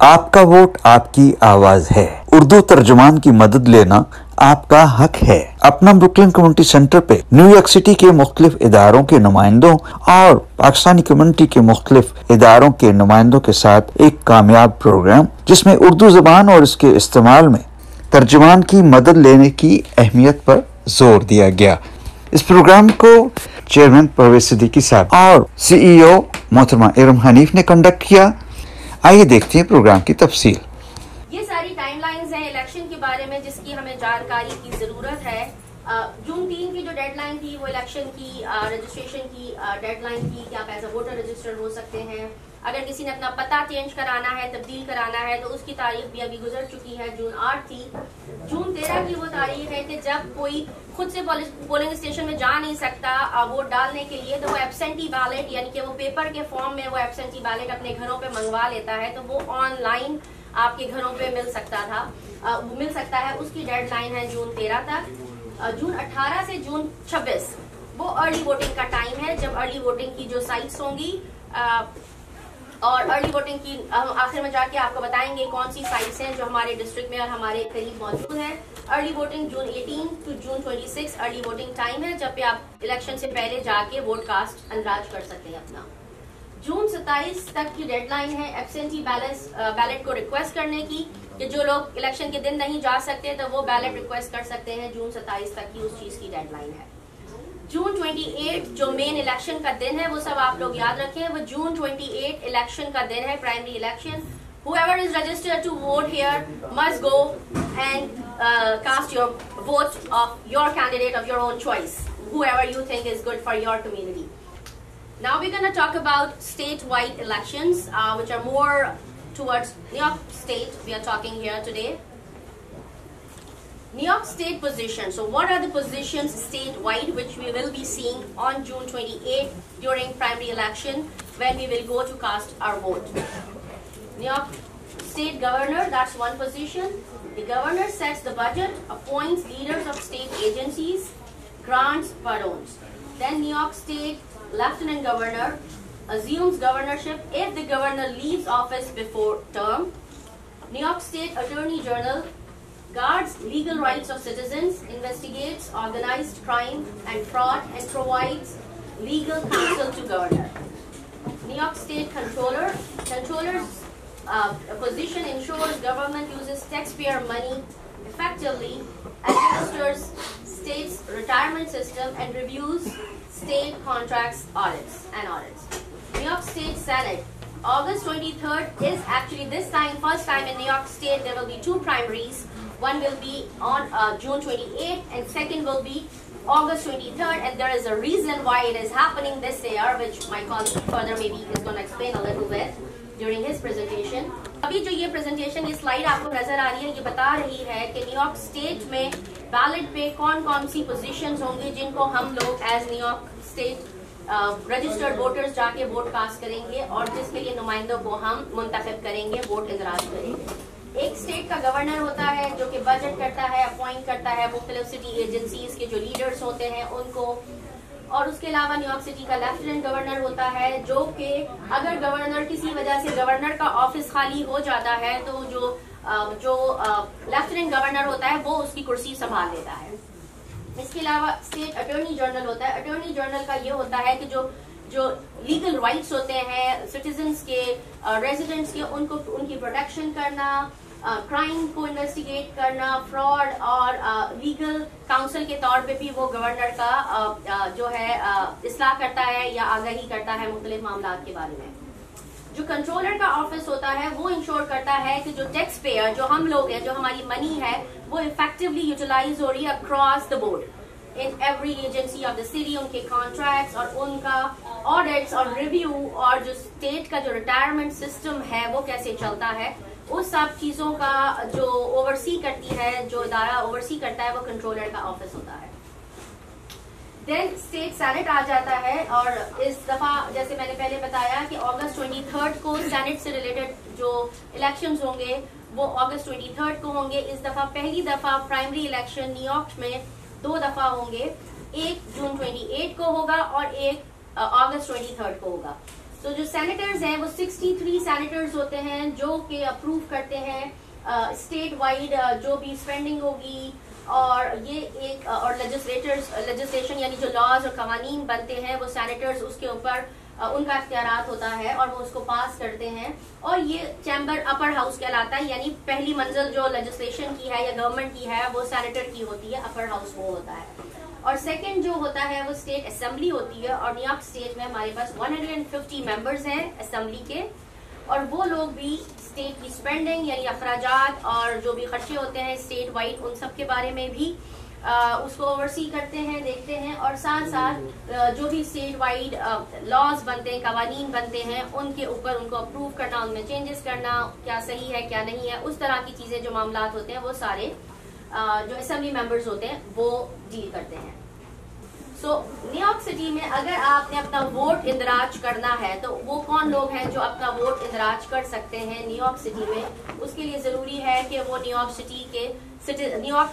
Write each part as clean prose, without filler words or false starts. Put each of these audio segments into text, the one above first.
آپ کا ووٹ آپ کی آواز ہے. اردو ترجمان کی مدد لینا آپ کا حق ہے. اپنا بروکلن کمیونٹی سینٹر پہ نیو یارک سٹی کے مختلف اداروں کے نمائندوں اور پاکستانی کمیونٹی کے مختلف اداروں کے نمائندوں کے ساتھ ایک کامیاب پروگرام جس میں اردو زبان اور اس کے استعمال میں ترجمان کی مدد لینے کی اہمیت پر زور دیا گیا. اس پروگرام کو چیئرمین پرویز صدیقی صاحب اور سی ای او محترمہ ارم حنیف نے کنڈکٹ کیا. آئیے دیکھتے ہیں پروگرام کی تفصیل. یہ ساری ٹائم لائنز ہیں الیکشن کے بارے میں جس کی ہمیں جانکاری کی ضرورت ہے. جون 3 کی جو ڈیڈ لائن تھی وہ الیکشن کی رجسٹریشن کی ڈیڈ لائن تھی کہ آپ ایز اے ووٹر رجسٹر ہو سکتے ہیں. اگر کسی نے اپنا پتہ چینج کرانا ہے, تبدیل کرانا ہے, تو اس کی تاریخ بھی ابھی گزر چکی ہے. جون 8 تھی. جون 13 کی وہ تاریخ ہے کہ جب کوئی خود سے پولنگ اسٹیشن میں جا نہیں سکتا ووٹ ڈالنے کے لیے, تو وہ ایبسینٹی بیلٹ یعنی کہ وہ پیپر کے فارم میں وہ ایبسینٹی بیلٹ اپنے گھروں پہ منگوا لیتا ہے, تو وہ آن لائن آپ کے گھروں پہ مل سکتا ہے. اس کی ڈیڈ لائن ہے جون 13 تک. جون 18 سے جون 26 وہ ارلی ووٹنگ کا ٹائم ہے, جب ارلی ووٹنگ کی جو سائٹس ہوں گی, اور ارلی ووٹنگ کی آخر میں جا کے آپ کو بتائیں گے کون سی سائٹس ہیں جو ہمارے ڈسٹرکٹ میں اور ہمارے قریب موجود ہیں. Early voting June 18 to June 26 early voting time ہے, جب پہ آپ الیکشن سے پہلے جا کے ووٹ کاسٹ اندراج کر سکتے ہیں اپنا. جون 27 تک کی ڈیڈ لائن ہے ایبسینٹی بیلٹ کو ریکویسٹ کرنے کی, کہ جو لوگ الیکشن کے دن نہیں جا سکتے تو وہ بیلٹ ریکویسٹ کر سکتے ہیں. جون 27 تک کی اس چیز کی ڈیڈ لائن ہے. جون 28 جو مین الیکشن کا دن ہے وہ سب آپ لوگ یاد رکھیں, وہ جون 28 الیکشن کا دن ہے, primary election. Whoever is registered to vote here must go and cast your vote of your candidate of your own choice, whoever you think is good for your community. Now we're going to talk about statewide elections, which are more towards New York State. We are talking here today. New York State position. So what are the positions statewide which we will be seeing on June 28 during primary election when we will go to cast our vote? New York State Governor, that's one position. The governor sets the budget, appoints leaders of state agencies, grants, pardons. Then New York State Lieutenant Governor assumes governorship if the governor leaves office before term. New York State Attorney General guards legal rights of citizens, investigates organized crime and fraud, and provides legal counsel to governor. New York State Controller's position ensures government uses taxpayer money effectively, administers state's retirement system, and reviews state contracts audits. New York State Senate. August 23rd is actually this time, first time in New York State, there will be two primaries. One will be on June 28th and second will be August 23rd, and there is a reason why it is happening this year, which my colleague further maybe is going to explain a little bit during his presentation. ابھی جو یہ presentation یہ slide آپ کو نظر آ رہی ہے, یہ بتا رہی ہے کہ نیو یارک اسٹیٹ میں بیلٹ پہ کون کون سی پوزیشنز ہوں گی جن کو ہم لوگ as new York state registered voters جا کے ووٹ کاسٹ کریں گے, اور جس کے لیے نمائندوں کو ہم منتخب کریں گے, ووٹ اندراج کریں گے. ایک اسٹیٹ کا گورنر ہوتا ہے جو کہ بجٹ کرتا ہے, اپوائنٹ کرتا ہے مختلف سٹی ایجنسیز کے جو لیڈرز ہوتے ہیں ان کو, اور اس کے علاوہ نیو یارک سٹی کا لیفٹیننٹ گورنر ہوتا ہے جو کہ اگر گورنر کسی وجہ سے گورنر کا آفس خالی ہو جاتا ہے تو جو لیفٹیننٹ گورنر ہوتا ہے وہ اس کی کرسی سنبھال لیتا ہے. اس کے علاوہ اسٹیٹ اٹارنی جنرل ہوتا ہے. اٹارنی جنرل کا یہ ہوتا ہے کہ جو لیگل رائٹس ہوتے ہیں سٹیزنس کے, ریزیڈنٹس کے, ان کی پروٹیکشن کرنا, کرائم کو انویسٹیگیٹ کرنا, فراڈ, اور لیگل کاؤنسل کے طور پہ بھی وہ گورنر کا جو ہے اصلاح کرتا ہے یا آگاہی کرتا ہے مختلف معاملات کے بارے میں. جو کنٹرولر کا آفس ہوتا ہے وہ انشور کرتا ہے کہ جو ٹیکس پیئر جو ہم لوگ ہیں, جو ہماری منی ہے, وہ افیکٹولی یوٹیلائز ہو رہی ہے across the board in every agency of the city, ان کے کانٹریکٹس اور ان کا آڈٹس اور ریویو, اور جو اسٹیٹ کا جو ریٹائرمنٹ سسٹم ہے وہ کیسے چلتا ہے, اس سب چیزوں کا جو اوورسی کرتی ہے, جو ادارہ اوورسی کرتا ہے, وہ کنٹرولر کا آفس ہوتا ہے. دین اسٹیٹ سینٹ آ جاتا ہے, اور اس دفعہ جیسے میں نے پہلے بتایا کہ اگست 23 کو سینٹ سے ریلیٹڈ جو الیکشنز ہوں گے وہ اگست 23 کو ہوں گے. اس دفعہ پہلی دفعہ پرائمری الیکشن نیو یارک میں 2 دفعہ ہوں گے, ایک جون 28 کو ہوگا اور ایک اگست 23 کو ہوگا. So जो senators हैं वो 63 senators होते हैं जो कि approve करते हैं state wide जो भी spending होगी, और ये एक और legislation यानी जो laws और कानून बनते हैं वो senators उसके ऊपर उनका इख्तियारात होता है और वो उसको पास करते हैं, और ये चैम्बर अपर हाउस कहलाता है, यानी पहली मंजिल जो लेजिस्लेशन की है या गवर्नमेंट की है वो सेनेटर की होती है, अपर हाउस वो होता है। और सेकंड जो होता है वो स्टेट असेंबली होती है, और न्यूयॉर्क स्टेट में हमारे पास 150 मेंबर्स हैं असेंबली के, और वो लोग भी स्टेट की स्पेंडिंग यानी अखराजात और जो भी खर्चे होते हैं स्टेट वाइड उन सब के बारे में भी उसको ओवरसी करते हैं, देखते हैं, और साथ साथ जो भी स्टेट वाइड लॉज बनते हैं, कानून बनते हैं, उनके ऊपर उनको अप्रूव करना, उनमें चेंजेस करना, क्या सही है क्या नहीं है, उस तरह की चीज़ें जो मामलात होते हैं वो सारे जो असेंबली मेंबर्स होते हैं वो डील करते हैं। सो न्यूयॉर्क सिटी में अगर आपने अपना वोट इंदराज करना है तो वो कौन लोग हैं जो अपना वोट इंदराज कर सकते हैं न्यूयॉर्क सिटी में? उसके लिए ज़रूरी है कि वो न्यूयॉर्क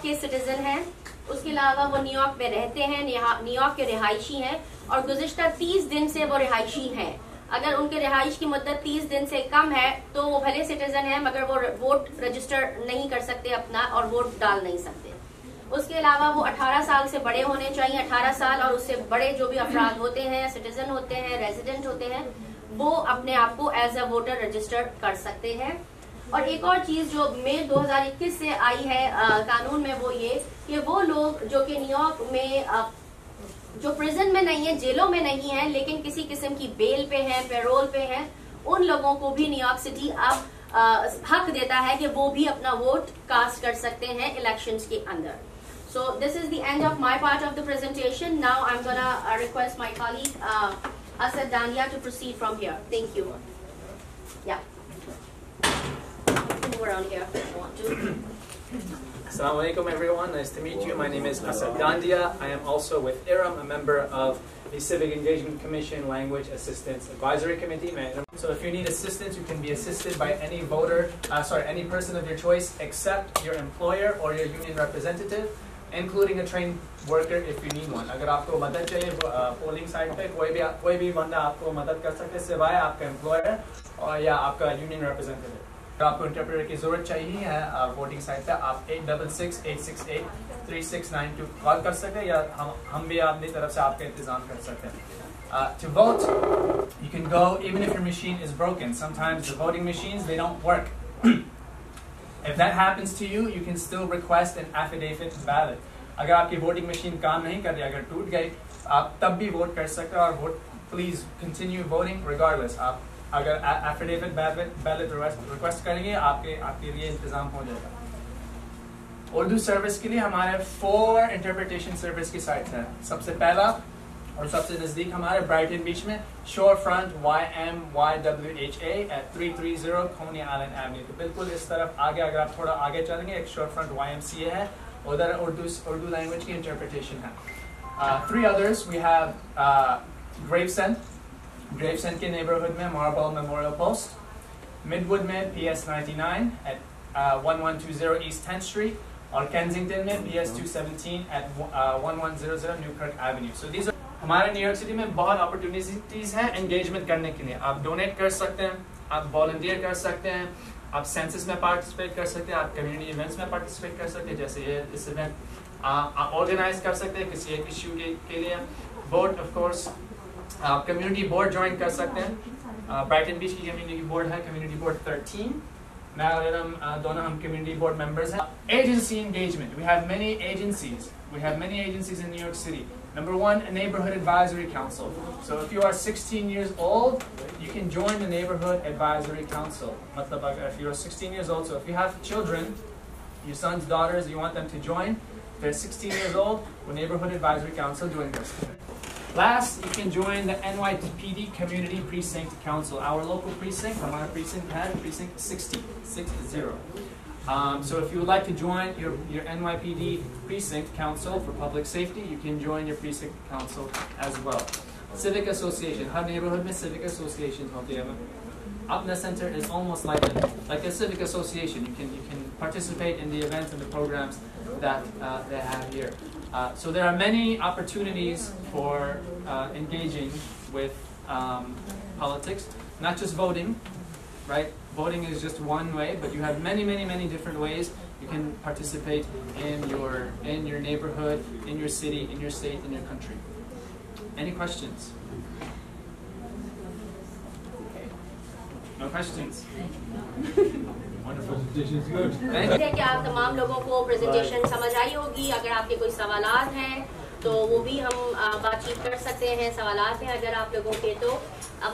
के सिटीजन हैं, उसके अलावा वो न्यूयॉर्क में रहते हैं, न्यूयॉर्क के रिहायशी हैं, और गुज़िश्ता 30 दिन से वो रिहायशी हैं। अगर उनके रिहाइश की मुद्दत 30 दिन से कम है तो वो भले सिटीजन है मगर वो वोट रजिस्टर नहीं कर सकते अपना और वोट डाल नहीं सकते। उसके अलावा वो 18 साल से बड़े होने चाहिए, 18 साल और उससे बड़े जो भी अफराद होते हैं, सिटीजन होते हैं, रेजिडेंट होते हैं, वो अपने आप को एज अ वोटर रजिस्टर कर सकते हैं। और एक और चीज जो मई 2021 से आई है कानून में वो ये कि वो लोग जो कि न्यूयॉर्क में जो प्रिजन में नहीं है, जेलों में नहीं है, लेकिन किसी किस्म की बेल पे हैं, पैरोल पे हैं, उन लोगों को भी न्यूयॉर्क सिटी अब हक देता है कि वो भी अपना वोट कास्ट कर सकते हैं इलेक्शंस के अंदर। So this is the end of my part of the presentation. Now I'm gonna request my colleague Asad Dandia to proceed from here. Thank you. Yeah. Move around here if you want to. Assalamu alaikum everyone, nice to meet you. My name is Asad Dandia. I am also with IRAM, a member of the Civic Engagement Commission Language Assistance Advisory Committee. So if you need assistance, you can be assisted by any any person of your choice except your employer or your union representative, including a trained worker if you need one. अगर आपको मदद चाहिए polling site पे कोई भी बंदा आपको मदद कर सकते हैं सिवाय आपका एम्प्लॉयर और या आपका यूनियन रिप्रेजेंटेटिव। अगर आपको इंटरप्रेटर की जरूरत चाहिए है वोटिंग साइट पे आप 866-868-3692 कॉल कर सकते हैं या हम भी अपनी तरफ से आपका इंतजाम कर सकते हैं। To vote, you can go even if your machine is broken. Sometimes the voting machines, they don't work. If that happens to you, you can still request an affidavit ballot. अगर आपकी वोटिंग मशीन काम नहीं कर रही, अगर टूट गई, आप तब भी वोट कर सकते हो और vote please continue voting regardless. आप अगर affidavit ballot request करेंगे आपके लिए इंतजाम हो जाएगा। उर्दू सर्विस के लिए हमारे 4 इंटरप्रिटेशन सर्विस की साइट है। सबसे पहला और सबसे नजदीक हमारे ब्राइटन बीच में शोर front YMYWHA at 330 Coney Island Avenue। तो बिल्कुल इस तरफ आगे अगर आप थोड़ा आगे चलेंगे एक शोर फ्रंट YMCA है, उधर उर्दू लैंग्वेज की इंटरप्रिटेशन है। 3 others we have Gravesend के नेबरहुड में Marble Memorial Post, Midwood में PS 99 at 1120 East 10th Street, और Kensington में PS 217 at 1100 Newkirk Avenue। So these are हमारे न्यूयॉर्क सिटी में बहुत अपॉर्चुनिटीज हैं एंगेजमेंट करने के लिए। आप डोनेट कर सकते हैं, आप वॉलंटियर कर सकते हैं, आप सेंसस में पार्टिसिपेट कर सकते हैं, आप कम्युनिटी इवेंट्स में पार्टिसिपेट कर सकते हैं, जैसे ये इस इवेंट आप ऑर्गेनाइज कर सकते हैं किसी एक इश्यू के लिए। बोर्ड ऑफ कोर्स आप कम्युनिटी बोर्ड ज्वाइन कर सकते हैं। ब्राइटन बीच की कम्युनिटी बोर्ड है कम्युनिटी बोर्ड 13। मैं और दोनों हम कम्युनिटी बोर्ड मेंबर्स हैं। Agency engagement, we have many agencies in New York City. Number 1, a neighborhood advisory council. So if you are 16 years old, you can join the neighborhood advisory council. मतलब if you are 16 years old, so if you have children, your sons, daughters, you want them to join, if they're 16 years old, the neighborhood advisory council join this. Last, you can join the Nytpd Community Precinct Council. Our local precinct, our precinct had precinct 60. So if you would like to join your NYPD Precinct Council for Public Safety, you can join your Precinct Council as well. Civic Association. Har neighborhood mein civic associations hote hain. APNA Center is almost like a civic association. You can participate in the events and the programs that they have here. So there are many opportunities for engaging with politics, not just voting, right? Voting is just one way, but you have many, many, many different ways you can participate in your neighborhood, in your city, in your state, in your country. Any questions? Okay. No questions? Wonderful. Presentation is good. Thank you. कि आप तमाम लोगों को presentation समझ आई होगी. अगर आपके कोई सवालात हैं तो वो भी हम बातचीत कर सकते हैं. सवालात हैं अगर आप लोगों के तो.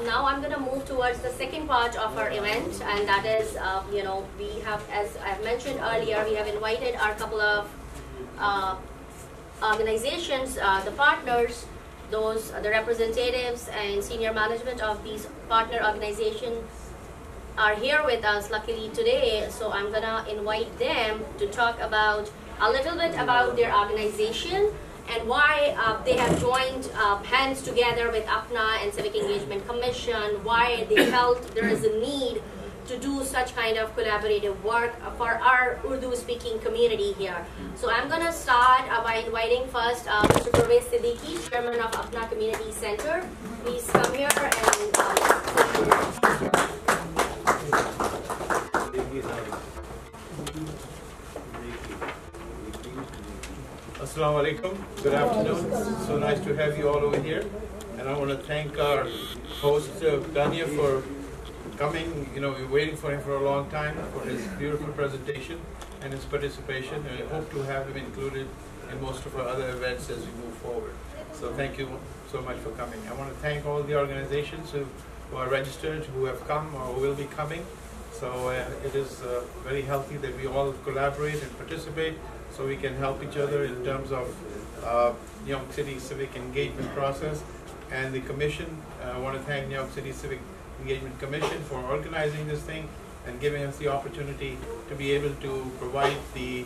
Now I'm going to move towards the second part of our event, and that is, we have, as I've mentioned earlier, we have invited our couple of organizations, the partners, the representatives and senior management of these partner organizations are here with us luckily today. So I'm going to invite them to talk about a little bit about their organization and why they have joined hands together with APNA and Civic Engagement Commission, why they felt there is a need to do such kind of collaborative work for our Urdu-speaking community here. So I'm going to start by inviting first Mr. Parvez Siddiqui, Chairman of APNA Community Center. Please come here and Assalamu alaikum. Good afternoon. So nice to have you all over here. And I want to thank our host, Dania, for coming. We were waiting for him for a long time for his beautiful presentation and his participation. And I hope to have him included in most of our other events as we move forward. So thank you so much for coming. I want to thank all the organizations who are registered, who have come or who will be coming. So it is very healthy that we all collaborate and participate so we can help each other in terms of New York City Civic Engagement process. And the Commission, I want to thank New York City Civic Engagement Commission for organizing this thing and giving us the opportunity to be able to provide the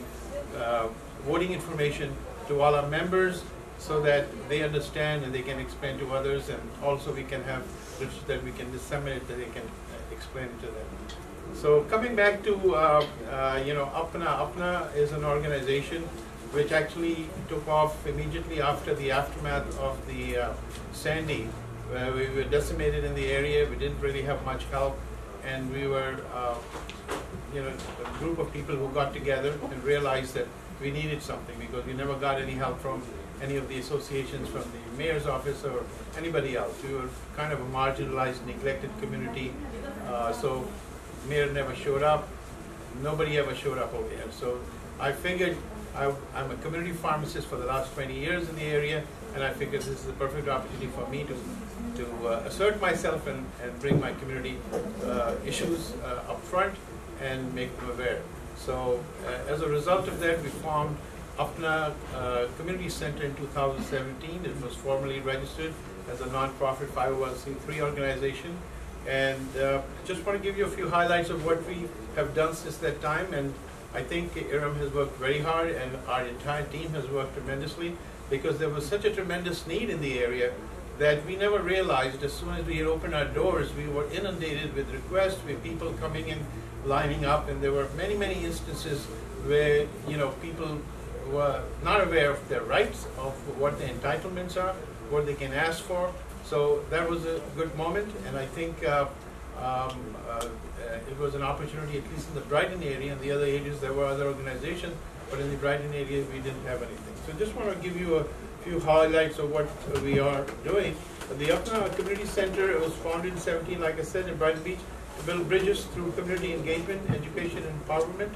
voting information to all our members so that they understand and they can explain to others, and also we can have literature that we can disseminate that they can explain it to them. So coming back to APNA is an organization which actually took off immediately after the aftermath of the Sandy, where we were decimated in the area. We didn't really have much help, and we were a group of people who got together and realized that we needed something because we never got any help from any of the associations, from the mayor's office or anybody else. We were kind of a marginalized, neglected community. So mayor never showed up. Nobody ever showed up over here. So I figured I'm a community pharmacist for the last 20 years in the area, and I figured this is the perfect opportunity for me to assert myself and bring my community issues up front and make them aware. So as a result of that, we formed APNA Community Center in 2017. It was formally registered as a non-profit 501c3 organization. And just want to give you a few highlights of what we have done since that time. And I think Iram has worked very hard, and our entire team has worked tremendously, because there was such a tremendous need in the area that we never realized. As soon as we had opened our doors, we were inundated with requests, with people coming in, lining up, and there were many, many instances where people were not aware of their rights, of what their entitlements are, what they can ask for. So that was a good moment, and I think it was an opportunity, at least in the Brighton area. In the other areas there were other organizations, but in the Brighton area we didn't have anything. So just want to give you a few highlights of what we are doing. The APNA Community Center was founded in 2017, like I said, in Brighton Beach, to build bridges through community engagement, education, and empowerment.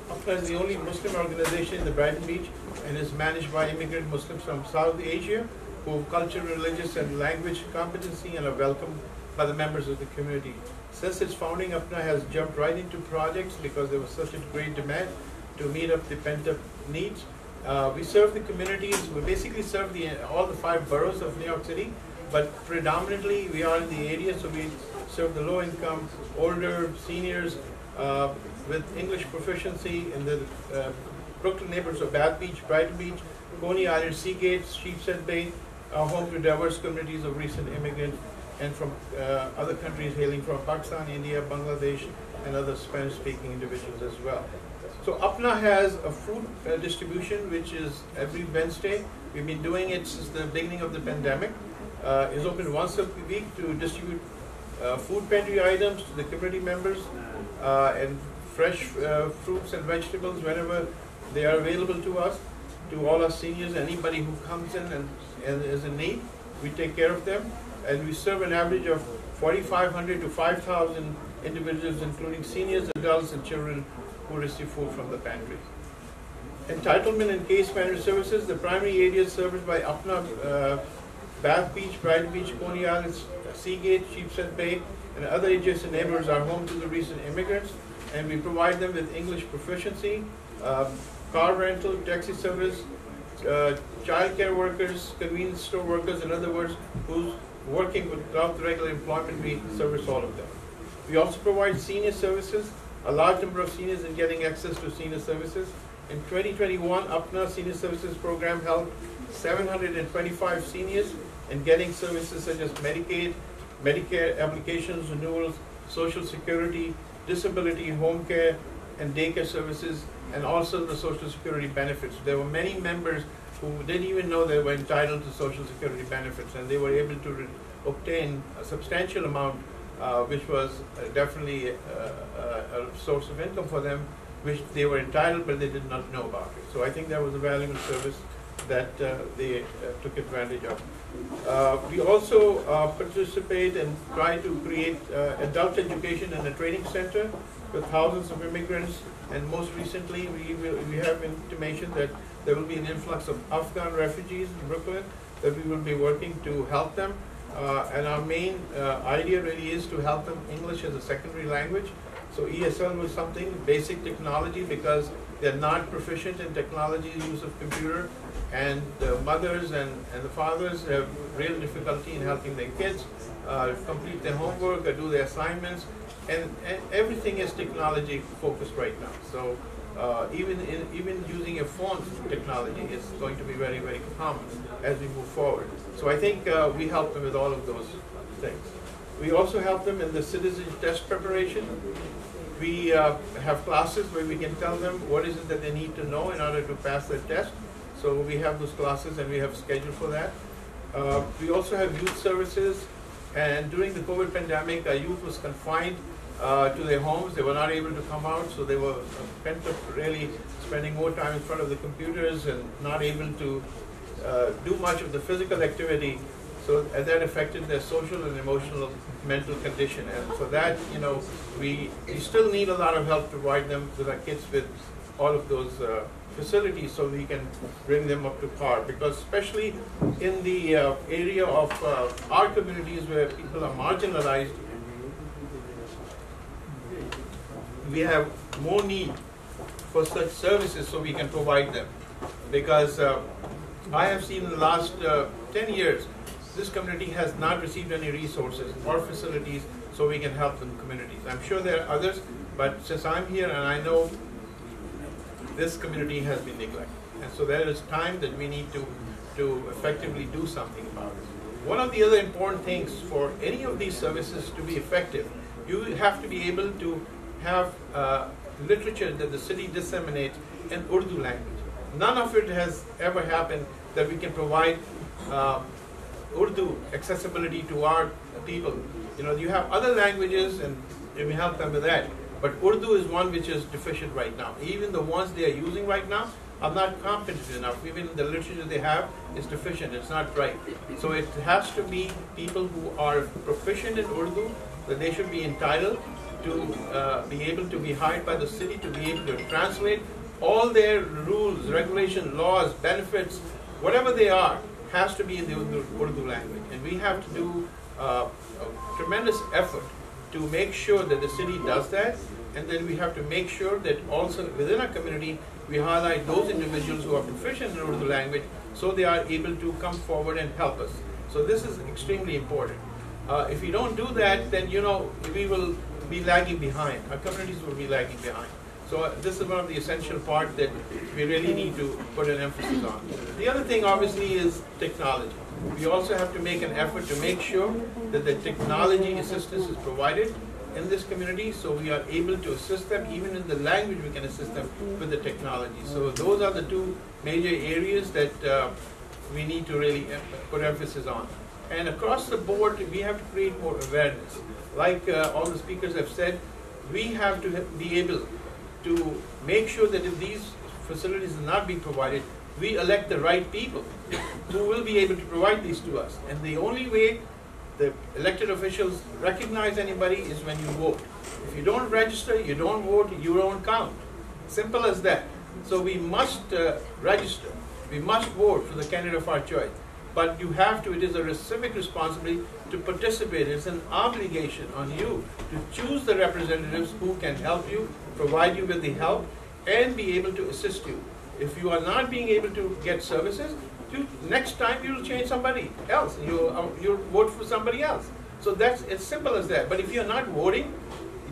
APNA is the only Muslim organization in the Brighton Beach and is managed by immigrant Muslims from South Asia who have cultural, religious, and language competency and are welcomed by the members of the community. Since its founding, APNA has jumped right into projects because there was such a great demand to meet up the pent-up needs. We serve the communities. We basically serve all the 5 boroughs of New York City, but predominantly we are in the area, so we serve the low-income, older, seniors with English proficiency in the Brooklyn neighborhoods of Bath Beach, Brighton Beach, Coney Island, Seagate, Sheepshead Bay, home to diverse communities of recent immigrants and from other countries hailing from Pakistan, India, Bangladesh, and other Spanish-speaking individuals as well. So APNA has a food distribution, which is every Wednesday. We've been doing it since the beginning of the pandemic. It's open once a week to distribute food pantry items to the community members and fresh fruits and vegetables whenever they are available to us, to all our seniors. Anybody who comes in and is in need, we take care of them, and we serve an average of 4,500 to 5,000 individuals, including seniors, adults, and children who receive food from the pantry. Entitlement and case management services. The primary areas serviced by APNA, Bath Beach, Bright Beach, Coney Island, Seagate, Sheepshead Bay, and other adjacent neighborhoods are home to the recent immigrants, and we provide them with English proficiency, car rental, taxi service, child care workers, convenience store workers, in other words, who's working without regular employment. We service all of them. We also provide senior services. A large number of seniors are getting access to senior services. In 2021, APNA Senior Services Program helped 725 seniors in getting services such as Medicaid, Medicare applications, renewals, Social Security, disability, home care, and daycare services, and also the Social Security benefits. There were many members who didn't even know they were entitled to Social Security benefits, and they were able to obtain a substantial amount, which was definitely a source of income for them, which they were entitled, but they did not know about it. So I think that was a valuable service that they took advantage of. We also participate and try to create adult education in a training center with thousands of immigrants, and most recently we have intimation that there will be an influx of Afghan refugees in Brooklyn, that we will be working to help them. And our main idea really is to help them English as a secondary language. So ESL was something, basic technology, because they're not proficient in technology, use of computer, and the mothers and the fathers have real difficulty in helping their kids complete their homework or do their assignments, and everything is technology focused right now. So even using a phone technology is going to be very, very common as we move forward. So I think we help them with all of those things. We also help them in the citizen test preparation. We have classes where we can tell them what is it that they need to know in order to pass their test. So we have those classes and we have scheduled for that. We also have youth services, and during the COVID pandemic, our youth was confined to their homes. They were not able to come out, so they were pent up, really spending more time in front of the computers and not able to do much of the physical activity. So that affected their social and emotional mental condition. And for that, you know, we still need a lot of help to provide them with our kids with all of those facilities, so we can bring them up to par. Because especially in the area of our communities where people are marginalized, we have more need for such services, so we can provide them. Because I have seen in the last 10 years, this community has not received any resources or facilities so we can help the communities. I'm sure there are others, but since I'm here and I know this community has been neglected. And so there is time that we need to effectively do something about it. One of the other important things for any of these services to be effective, you have to be able to have literature that the city disseminates in Urdu language. None of it has ever happened that we can provide Urdu accessibility to our people. You know, you have other languages and we help them with that, but Urdu is one which is deficient right now. Even the ones they are using right now are not competent enough. Even the literature they have is deficient, it's not right. So it has to be people who are proficient in Urdu, that they should be entitled to be able to be hired by the city to be able to translate all their rules, regulations, laws, benefits, whatever they are, has to be in the Urdu language. And we have to do a tremendous effort to make sure that the city does that, and then we have to make sure that also within our community we highlight those individuals who are proficient in Urdu language so they are able to come forward and help us. So this is extremely important. If we don't do that, then you know we will be lagging behind. Our communities will be lagging behind. So this is one of the essential parts that we really need to put an emphasis on. The other thing obviously is technology. We also have to make an effort to make sure that the technology assistance is provided in this community, so we are able to assist them, even in the language we can assist them with the technology. So those are the two major areas that we need to really put emphasis on. And across the board, we have to create more awareness. like all the speakers have said, we have to be able to make sure that if these facilities are not being provided, we elect the right people who will be able to provide these to us. And the only way the elected officials recognize anybody is when you vote. If you don't register, you don't vote, you don't count. Simple as that. So we must register. We must vote for the candidate of our choice. But you have to, it is a civic responsibility to participate. It's an obligation on you to choose the representatives who can help you, provide you with the help, and be able to assist you. If you are not being able to get services, next time you'll change somebody else. You'll vote for somebody else. So that's as simple as that. But if you're not voting,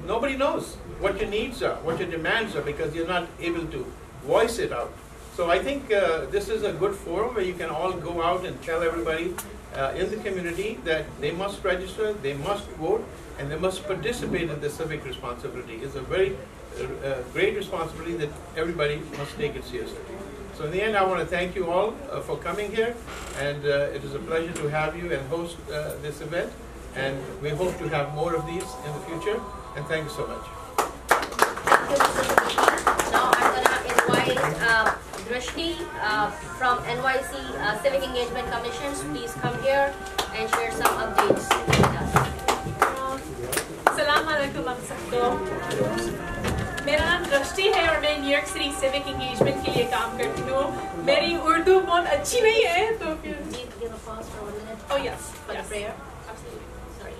nobody knows what your needs are, what your demands are, because you're not able to voice it out. So I think this is a good forum where you can all go out and tell everybody in the community that they must register, they must vote, and they must participate in the civic responsibility. It's a very great responsibility that everybody must take it seriously. So in the end, I want to thank you all for coming here, and it is a pleasure to have you and host this event, and we hope to have more of these in the future, and thank you so much. Now I'm going to invite Drishti from NYC Civic Engagement Commissions. Please come here and share some updates with us. Assalamu alaikum आप सबको. मेरा नाम दृष्टि है और मैं New York city civic engagement के लिए काम करती हूँ. मेरी उर्दू बहुत अच्छी नहीं है तो फिर. Give a pause for 1 minute. Oh yes. For the prayer. Absolutely. Sorry.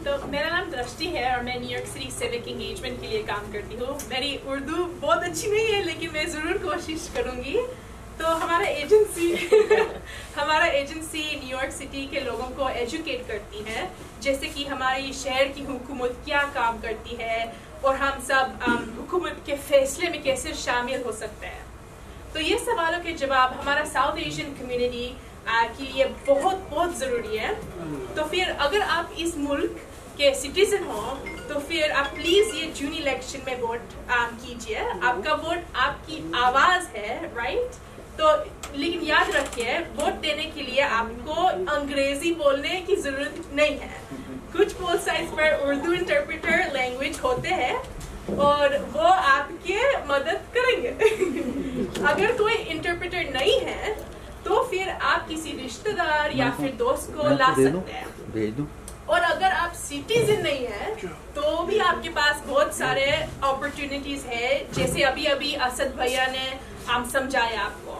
तो मेरा नाम दृष्टि है और मैं न्यूयॉर्क सिटी सिविक एंगेजमेंट के लिए काम करती हूँ. मेरी उर्दू बहुत अच्छी नहीं है लेकिन मैं ज़रूर कोशिश करूँगी. तो हमारा एजेंसी न्यूयॉर्क सिटी के लोगों को एजुकेट करती है, जैसे कि हमारी शहर की हुकूमत क्या काम करती है और हम सब हुकूमत के फैसले में कैसे शामिल हो सकते हैं. तो ये सवालों के जवाब हमारा साउथ एशियन कम्युनिटी के लिए बहुत बहुत ज़रूरी है. तो फिर अगर आप इस मुल्क के सिटीजन हो तो फिर आप प्लीज़ ये जून इलेक्शन में वोट कीजिए. आपका वोट आपकी आवाज़ है, राइट? तो लेकिन याद रखिए, वोट देने के लिए आपको अंग्रेजी बोलने की जरूरत नहीं है. कुछ पोल साइट्स पर उर्दू इंटरप्रेटर लैंग्वेज होते हैं और वो आपके मदद करेंगे. अगर कोई इंटरप्रेटर नहीं है तो फिर आप किसी रिश्तेदार या फिर दोस्त को ला सकते हैं. और अगर आप सिटीजन नहीं है तो भी आपके पास बहुत सारे अपॉर्चुनिटीज है, जैसे अभी असद भैया ने समझाया आपको.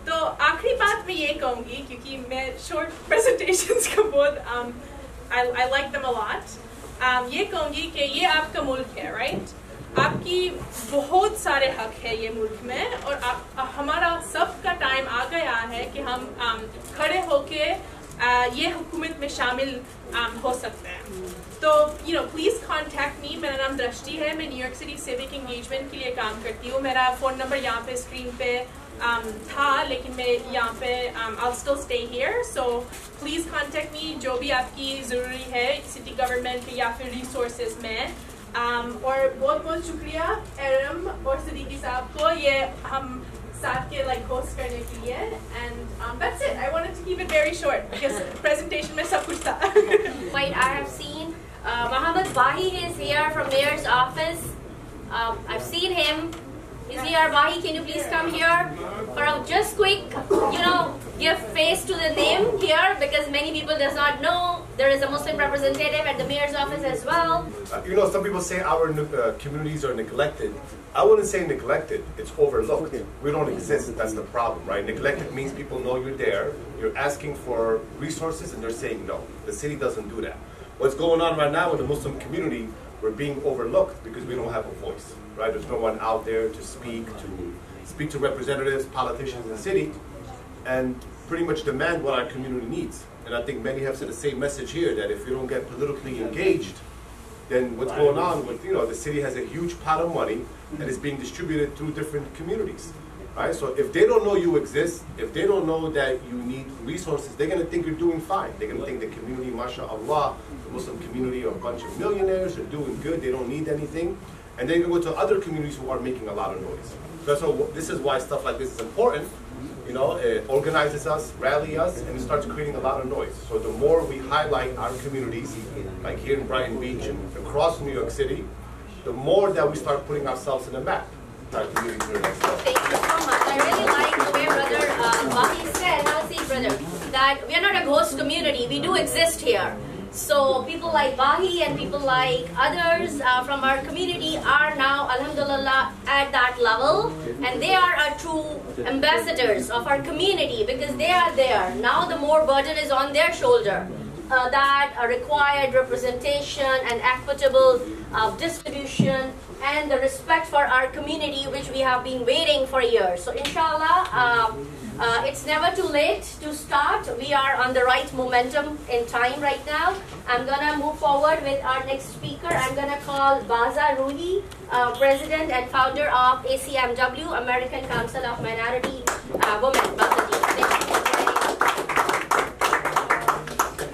तो आखिरी बात मैं ये कहूँगी, क्योंकि मैं शॉर्ट प्रेजेंटेशंस का बहुत I like them a lot. ये कहूँगी कि ये आपका मुल्क है, राइट? आपकी बहुत सारे हक है ये मुल्क में और हमारा सबका टाइम आ गया है कि हम खड़े होके ये हुकूमत में शामिल हो सकते हैं. तो प्लीज़ कॉन्टैक्ट मी. मेरा नाम दृष्टि है, मैं न्यूयॉर्क सिटी सिविक एंगेजमेंट के लिए काम करती हूँ. मेरा फ़ोन नंबर यहाँ पे स्क्रीन पे था, लेकिन मैं यहाँ पे I'll still stay here. So please contact me जो भी आपकी ज़रूरी है सिटी गवर्नमेंट या फिर रिसोर्सेज में. और बहुत बहुत शुक्रिया एरम और सिद्दीकी साहब को ये हम साथ के host करने के लिए. And that's it. I wanted to keep it very short because presentation में सब कुछ था. Wait, I have seen Mohammed Wahi is here from Mayor's office. I've seen him. Is here. Wahi, can you please come here for a just quick, give face to the name here, because many people does not know there is a Muslim representative at the mayor's office as well. Some people say our communities are neglected. I wouldn't say neglected, it's overlooked. We don't exist, that's the problem, right? Neglected means people know you're there, you're asking for resources and they're saying no. The city doesn't do that. What's going on right now in the Muslim community, we're being overlooked because we don't have a voice, right? There's no one out there to speak to representatives, politicians in the city, and pretty much demand what our community needs. And I think many have said the same message here, that if you don't get politically engaged, then what's going on with, the city has a huge pot of money and it's being distributed through different communities, right? So if they don't know you exist, if they don't know that you need resources, they're gonna think you're doing fine. They're gonna think the community, mashallah, the Muslim community are a bunch of millionaires, they're doing good, they don't need anything. And then you go to other communities who are making a lot of noise. So this is why stuff like this is important. You know, it organizes us, rally us, and it starts creating a lot of noise. So the more we highlight our communities, like here in Brighton Beach and across New York City, the more that we start putting ourselves in the map. Our community here. Thank you so much. I really like the way Brother Bahi said, now see brother, that we are not a ghost community, we do exist here. So people like Bahi and people like others from our community are now, alhamdulillah, at that level, and they are our true ambassadors of our community because they are there. Now the more burden is on their shoulder. That required representation and equitable distribution and the respect for our community, which we have been waiting for years. So inshallah, it's never too late to start. We are on the right momentum in time right now. I'm gonna move forward with our next speaker. I'm gonna call Baza Ruhi, President and founder of ACMW, American Council of Minority Women. Baza ji, thank you.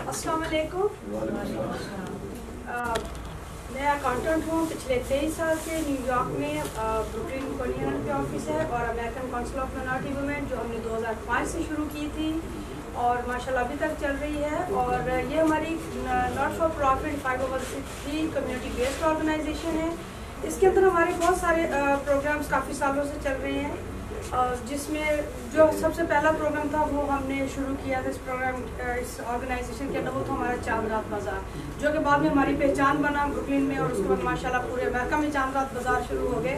अस्सलाम वालेकुम। मैं accountant हूँ। पिछले 23 साल से New York में Brooklyn कोलियन के office है और American council of minority women जो हमने 2005 से शुरू की थी और माशाल्लाह अभी तक चल रही है। और ये हमारी not for profit 5/60 community based organization है। इसके अंदर हमारे बहुत सारे प्रोग्राम्स काफ़ी सालों से चल रहे हैं, जिसमें जो सबसे पहला प्रोग्राम था वो हमने शुरू किया था इस ऑर्गेनाइजेशन के अंदर, वो था हमारा चांद रात बाज़ार, जो कि बाद में हमारी पहचान बना ब्रुकलिन में। और उसके बाद माशाल्लाह पूरे अमेरिका में चांद रात बाज़ार शुरू हो गए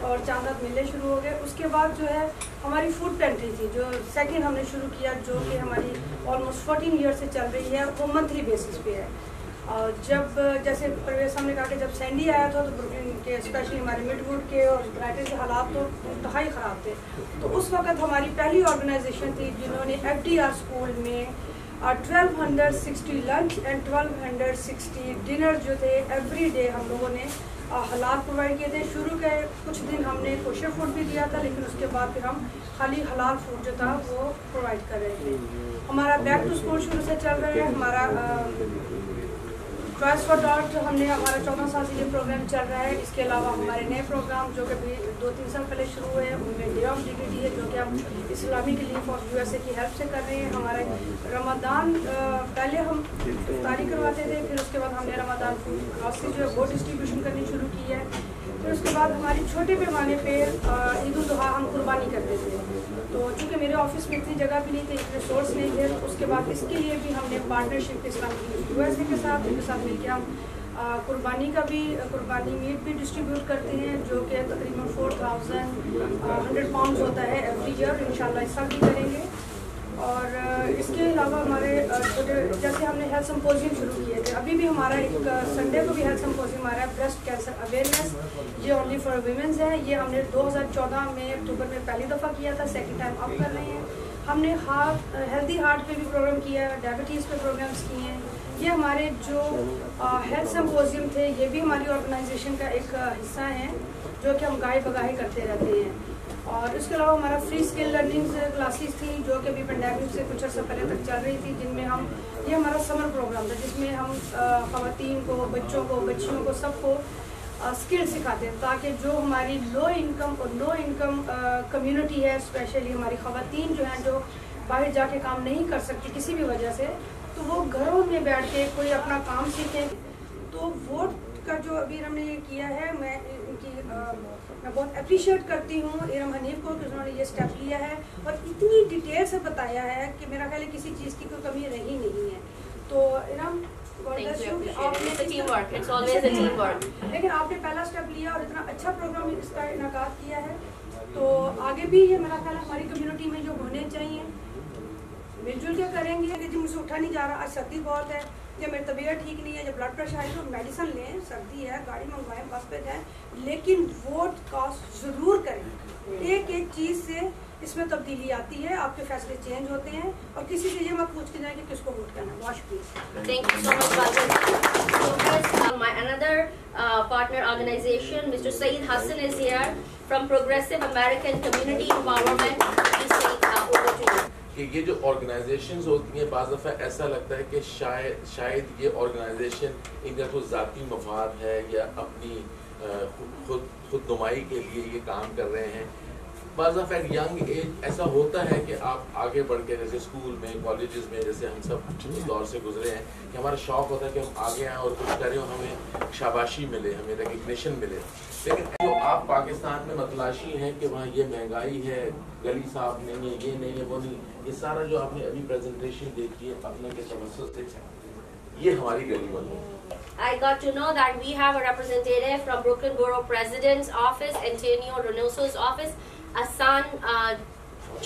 और चांद रात मेले शुरू हो गए। उसके बाद जो है हमारी फूड पेंट्री थी जो सेकंड हमने शुरू किया, जो कि हमारी ऑलमोस्ट 14 ईयर से चल रही है, वो मंथली बेसिस पे है। जब जैसे परवेज साहब ने कहा कि जब सैंडी आया था तो ब्रुकलिन के स्पेशली हमारे मिडवुड के और ब्राइटन के हालात तो इंतहाई ख़राब थे। तो उस वक्त हमारी पहली ऑर्गेनाइजेशन थी जिन्होंने FDR स्कूल में 1260 लंच एंड 1260 डिनर जो थे एवरी डे हम लोगों ने हलाल प्रोवाइड किए थे। शुरू के कुछ दिन हमने कोशर फूड भी दिया था, लेकिन उसके बाद फिर हम खाली हलाल फूड जो था वो प्रोवाइड कर रहे थे। हमारा बैक टू स्कूल शुरू से चल रहा है। हमारा चॉइस फॉर डॉट हमने हमारा 14 साल से ये प्रोग्राम चल रहा है। इसके अलावा हमारे नए प्रोग्राम जो कि अभी 2-3 साल पहले शुरू हुए हैं, उनमें डे ऑफ डिग्निटी है जो कि हम इस्लामिक लीग ऑफ USA की हेल्प से कर रहे हैं। हमारे रमज़ान पहले हम इफ्तारी करवाते थे, फिर उसके बाद हमने रमज़ान फूड ग्रॉसरी जो है वो डिस्ट्रीब्यूशन करनी शुरू की है। फिर उसके बाद हमारी छोटे पैमाने पे ईद उल जुहा हम कुर्बानी करते थे। तो चूँकि मेरे ऑफिस में इतनी जगह भी नहीं थी, इतने सोर्स नहीं थे, तो उसके बाद इसके लिए भी हमने पार्टनरशिप इस्लामिक लीग USA के साथ उनके साथ मिलकर हम कुर्बानी मीट भी डिस्ट्रीब्यूट करते हैं, जो कि तकरीबन 4100 पाउंड होता है एवरी ईयर। इंशाल्लाह इस साल भी करेंगे। और इसके अलावा हमारे छोटे जैसे हमने हेल्थ सिम्पोजियम शुरू किए थे, अभी भी हमारा एक संडे को भी हेल्थ सिम्पोजियम आ रहा है, ब्रेस्ट कैंसर अवेयरनेस। ये ओनली फॉर वीमेंस है। ये हमने 2014 में अक्टूबर में पहली दफ़ा किया था, सेकंड टाइम अब कर रहे हैं। हमने हेल्दी हार्ट पे भी प्रोग्राम किया है, डायबिटीज़ पे प्रोग्राम्स किए हैं। ये हमारे जो हेल्थ सिम्पोजियम थे ये भी हमारी ऑर्गेनाइजेशन का एक हिस्सा है, जो कि हम गाहे बगाहे करते रहते हैं। और इसके अलावा हमारा फ्री स्किल लर्निंग क्लासेस थी जो कि अभी पेंडेमिक से कुछ अर्सा पहले तक चल रही थी, जिनमें हम ये हमारा समर प्रोग्राम था जिसमें हम ख़वातीन को, बच्चों को, बच्चियों को, सबको स्किल सिखाते हैं, ताकि जो हमारी लो इनकम और नो इनकम कम्युनिटी है, स्पेशली हमारी ख़वातीन जो हैं, जो बाहर जाके काम नहीं कर सकती किसी भी वजह से, तो वो घरों में बैठ के कोई अपना काम सीखें। तो वोट का जो अभी हमने ये किया है, मैं बहुत अप्रिशिएट करती हूँ इरम हनीफ को कि उन्होंने ये स्टेप लिया है और इतनी डिटेल से बताया है कि मेरा ख्याल है किसी चीज़ की कोई कमी रही नहीं है। तो इरम लेकिन आपने पहला स्टेप लिया और इतना अच्छा प्रोग्राम इसका इनकाद किया है, तो आगे भी ये मेरा ख्याल है हमारी कम्युनिटी में जो होने चाहिए मिलजुल के करेंगे। कि जी मुझसे उठा नहीं जा रहा, आज सर्दी बहुत है, या मेरी तबीयत ठीक नहीं है, जब ब्लड प्रेशर है तो मेडिसिन लें, सर्दी है, गाड़ी मंगवाएं, बस पे जाएं, लेकिन वोट कास्ट ज़रूर करें। एक एक चीज़ से इसमें तब्दीली आती है, आपके फैसले चेंज होते हैं, और किसी से ये मत पूछ के जाए कि किसको वोट करना है। बहुत शुक्रिया। Thank you so much, Baza. So first, my another partner organization, Mr. Saeed Hassan is here from Progressive American Community Empowerment. Please say over to you. कि ये जो ऑर्गेनाइजेशंस होती हैं, बाज़ दफ़ा ऐसा लगता है कि शायद ये ऑर्गेनाइजेशन इनका कोई ज़ाती मफाद है या अपनी खुद नुमाई के लिए ये काम कर रहे हैं, बाज़ दफ़ा एक यंग एज ऐसा होता है कि आप आगे बढ़ के जैसे स्कूल में कॉलेजेस में जैसे हम सब उस दौर से गुजरे हैं कि हमारा शौक़ होता है कि हम आगे आएँ और कुछ करें और हमें शाबाशी मिले, हमें रिकग्निशन मिले। लेकिन जो आप पाकिस्तान में मतलाशी हैं कि वहाँ ये महंगाई है, गली साफ नहीं है, ये नहीं है, वो नहीं, ये सारा जो आपने अभी प्रेजेंटेशन देखी है अपने के तवज्जुह से, ये हमारी गली वाली है। I got to know that we have a representative from Brooklyn Borough President's office, Antonio Reynoso's office, Hassan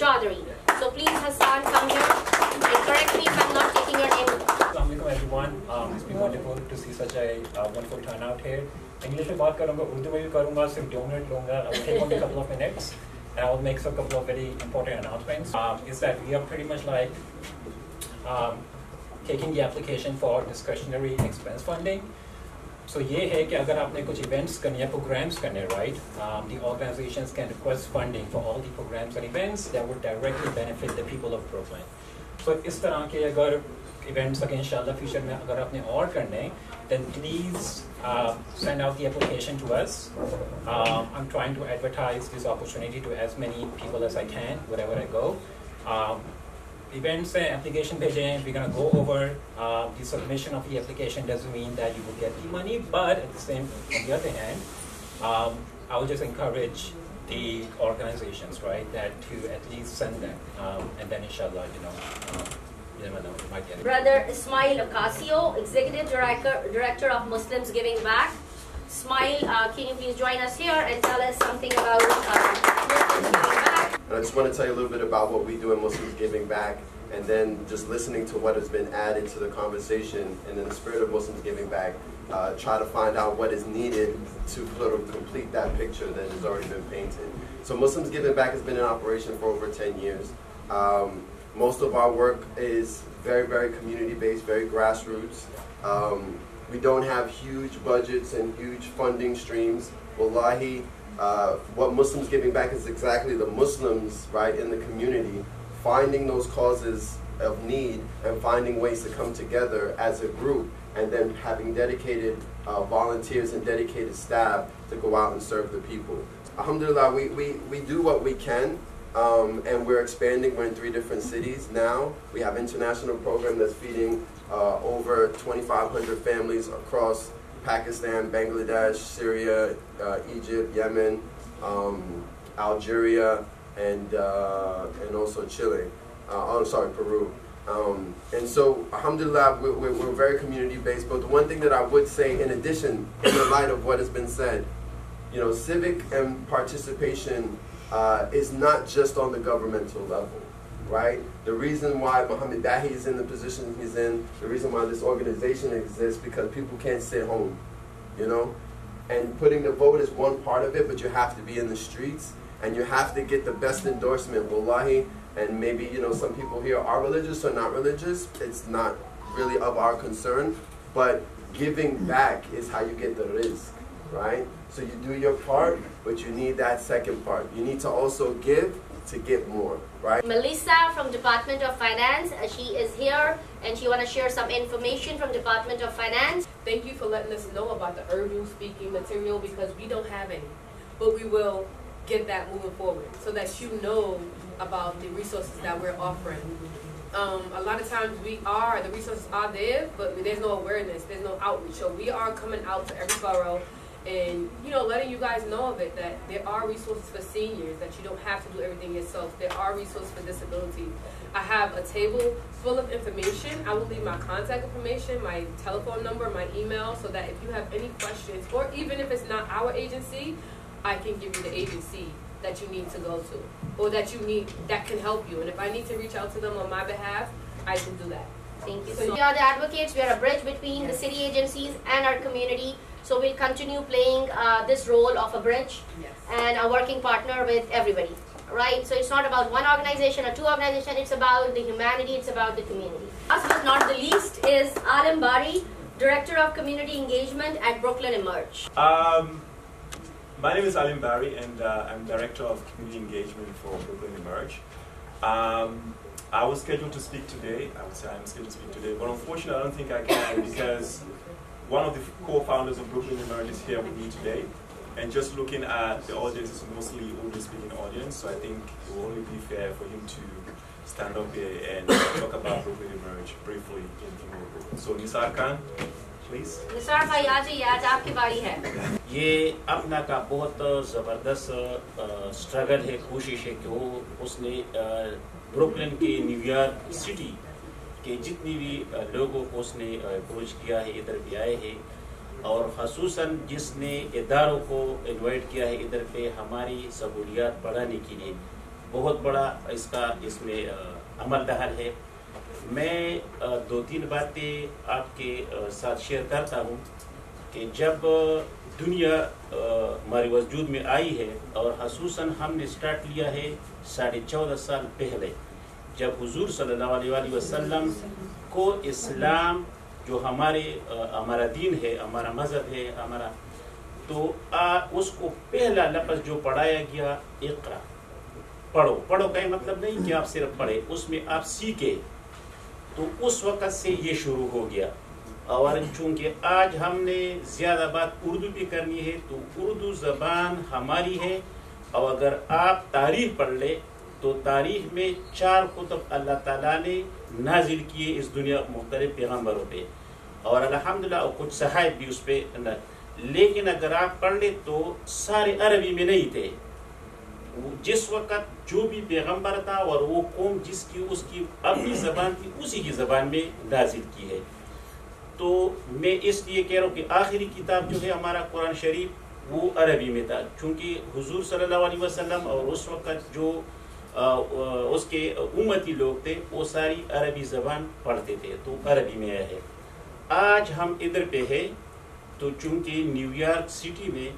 Chaudhary. So please, Hassan, come here and correct me if I'm not taking your name. Assalamualaikum everyone. It's been wonderful to see such a wonderful turnout here. English में बात करूँगा, उर्दू में भी करूँगा, सिर्फ 2 minute लूँगा. I will take only a couple of minutes, and I will make a couple of very important announcements. Is that we are pretty much like taking the application for discretionary expense funding. So ये है कि अगर आपने कुछ events करने या programs करने, right? The organizations can request funding for all the programs and events that would directly benefit the people of Brooklyn. So इस तरह के अगर events अगर इंशाल्लाह future में अगर आपने और करने, then please send out the application to us. I'm trying to advertise this opportunity to as many people as I can wherever I go. Events and application भेजें. We're gonna go over the submission of the application doesn't mean that you will get the money, but at the same, on the other hand, I would just encourage the organizations, right, that to at least send them, and then inshallah, you never know, you might get it. Brother Ismail Ocasio, Executive Director of Muslims Giving Back. Ismail, can you please join us here and tell us something about Muslims Giving Back? I just want to tell you a little bit about what we do in Muslims Giving Back, and then just listening to what has been added to the conversation, and in the spirit of Muslims Giving Back, try to find out what is needed to sort of complete that picture that has already been painted. So Muslims Giving Back has been in operation for over 10 years. Most of our work is very, very community-based, very grassroots. We don't have huge budgets and huge funding streams. Wallahi, what Muslims Giving Back is exactly the Muslims, right, in the community, finding those causes of need and finding ways to come together as a group, and then having dedicated volunteers and dedicated staff to go out and serve the people. Alhamdulillah, we do what we can, and we're expanding. We're in 3 different cities now. We have an international program that's feeding over 2,500 families across Pakistan, Bangladesh, Syria, Egypt, Yemen, Algeria, and also Chile. Peru. And so, alhamdulillah, we're very community-based. But the one thing that I would say, in addition, in the light of what has been said, civic and participation is not just on the governmental level, right? The reason why Mohammed Dahi is in the position he's in, the reason why this organization exists, because people can't sit home, And putting the vote is one part of it, but you have to be in the streets, and you have to get the best endorsement, wallahi. And maybe, some people here are religious or not religious. It's not really of our concern, but giving back is how you get the rizq, right? So you do your part, but you need that second part. You need to also give to get more, right? Melissa from Department of Finance, she is here and she want to share some information from Department of Finance. Thank you for letting us know about the Urdu speaking material, because we don't have any, but we will get that moving forward so that you know about the resources that we're offering. A lot of times the resources are there, but there's no awareness, there's no outreach. So we are coming out to every borough and, letting you guys know of it, that there are resources for seniors, that you don't have to do everything yourself. There are resources for disability. I have a table full of information. I will leave my contact information, my telephone number, my email, so that if you have any questions, or even if it's not our agency, I can give you the agency that you need to go to, or that can help you. And if I need to reach out to them on my behalf, I can do that. Thank you. So we are the advocates. We are a bridge between the city agencies and our community. So we'll continue playing this role of a bridge and a working partner with everybody, right? So it's not about one organization or 2 organizations. It's about the humanity. It's about the community. Last but not the least is Bari, Director of Community Engagement at Brooklyn Emerge. My name is Bari, and I'm Director of Community Engagement for Brooklyn Emerge. I was scheduled to speak today. I would say I'm scheduled to speak today, but unfortunately I don't think I can, because one of the co-founders of Brooklyn Emerge is here with me today. And just looking at the audience, it's mostly Urdu-speaking audience, so I think it will only be fair for him to stand up here and talk about Brooklyn Emerge briefly in Urdu. So Nisar Khan, please. Nisar भाई आज ही आज आपकी बारी है. ये अपना का बहुत ज़बरदस्त स्ट्रगल है, कोशिश है कि वो उसने ब्रुकलिन के न्यूयॉर्क सिटी के जितनी भी लोगों को उसने अप्रोच किया है, इधर भी आए हैं, और ख़ुसूसन जिसने इदारों को इनवाइट किया है इधर पे हमारी सहूलियात बढ़ाने के लिए, बहुत बड़ा इसका इसमें अमल दखल है. मैं 2-3 बातें आपके साथ शेयर करता हूँ कि जब दुनिया हमारे वजूद में आई है, और ख़ुसूसन हमने स्टार्ट लिया है 14.5 साल पहले, जब हुजूर सल्लल्लाहु अलैहि वसल्लम को इस्लाम जो हमारा दीन है, हमारा मज़हब है, हमारा तो उसको पहला लफ्ज़ जो पढ़ाया गया, इक़रा, पढ़ो. पढ़ो का मतलब नहीं कि आप सिर्फ पढ़े, उसमें आप सीखे. तो उस वक़्त से ये शुरू हो गया. और चूँकि आज हमने ज़्यादा बात उर्दू पे करनी है, तो उर्दू ज़बान हमारी है. और अगर आप तारीख़ पढ़ ले तो तारीख़ में 4 कुतुब अल्लाह ताला ने नाजिल किए इस दुनिया मुख्तलिफ पैगम्बरों पे, और अल्हम्दुलिल्लाह कुछ सहायब भी उस पर. लेकिन अगर आप पढ़ ले तो सारे अरबी में नहीं थे. जिस वक़्त जो भी पैगम्बर था और वो कौम जिसकी उसकी अपनी ज़बान थी, उसी की ज़बान में नाजिल की है. तो मैं इसलिए कह रहा हूँ कि आखिरी किताब जो है हमारा कुरान शरीफ वो अरबी में था, क्योंकि हुजूर सल्लल्लाहु अलैहि वसल्लम और उस वक़्त जो उसके उम्मती लोग थे वो सारी अरबी ज़बान पढ़ते थे, तो अरबी में आया है. आज हम इधर पे है, तो चूँकि न्यूयॉर्क सिटी में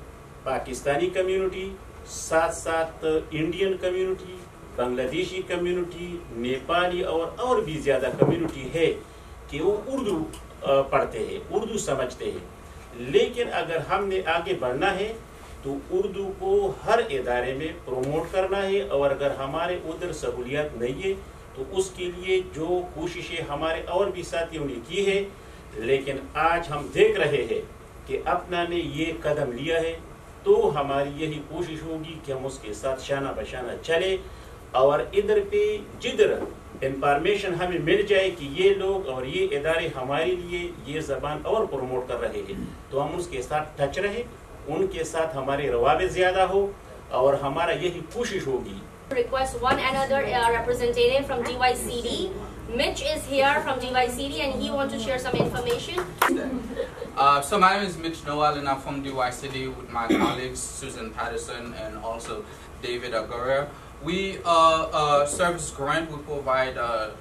पाकिस्तानी कम्युनिटी, साथ साथ Indian community, Bangladeshi community, Nepali और भी ज़्यादा कम्युनिटी है कि वो उर्दू पढ़ते हैं, उर्दू समझते हैं. लेकिन अगर हमने आगे बढ़ना है तो उर्दू को हर इदारे में प्रोमोट करना है, और अगर हमारे उधर सहूलियत नहीं है तो उसके लिए जो कोशिशें हमारे और भी साथियों ने की है, लेकिन आज हम देख रहे हैं कि अपना ने ये कदम लिया है, तो हमारी यही कोशिश होगी कि हम उसके साथ शाना बशाना चले. और इधर पे जिधर इंफॉर्मेशन हमें मिल जाए कि ये लोग और ये इदारे हमारे लिए ये ज़बान और प्रमोट कर रहे हैं, तो हम उसके साथ टच रहे, उनके साथ हमारे रवाबे ज़्यादा हो, और हमारा यही कोशिश होगी. Request one another representative from DYCD. Mitch is here from DYCD and he wants to share some information. So my name is Mitch Noel and I'm from DYCD with my colleagues Susan Patterson and also David Aguirre. We service grant. We provide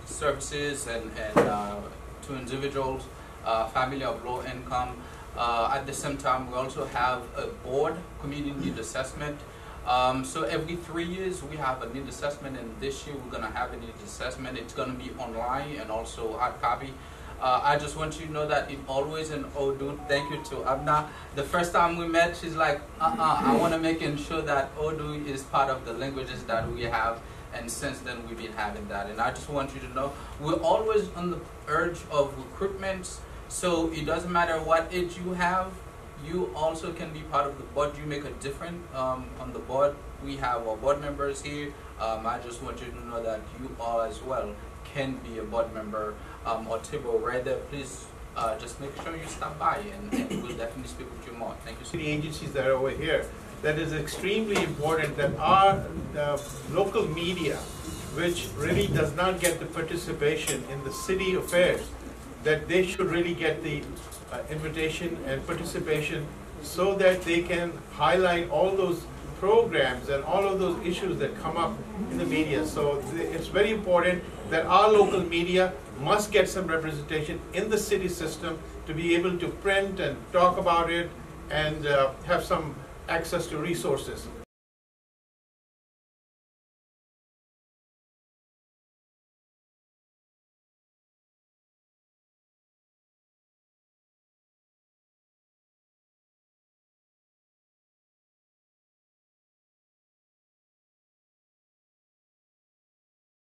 services and to individuals, family of low income. At the same time, we also have a board, community need assessment. So every 3 years we have a need assessment, and this year we're going to have a need assessment. It's going to be online and also hard copy. I just want you to know that it always in Urdu. Thank you to APNA. The first time we met, she's like, I want to make sure that Urdu is part of the languages that we have, and since then we've been having that. And I just want you to know, we're always on the urge of recruitment, so it doesn't matter what age you have, you also can be part of the board. You make a difference on the board. We have our board members here. I just want you to know that you all as well can be a board member. Or Tibo, rather, please just make sure you stop by, and we'll definitely speak with you more. Thank you so much. The agencies that are over here, that is extremely important that our local media, which really does not get the participation in the city affairs, that they should really get the invitation and participation so that they can highlight all those programs and all of those issues that come up in the media. So it's very important that our local media must get some representation in the city system to be able to print and talk about it and have some access to resources.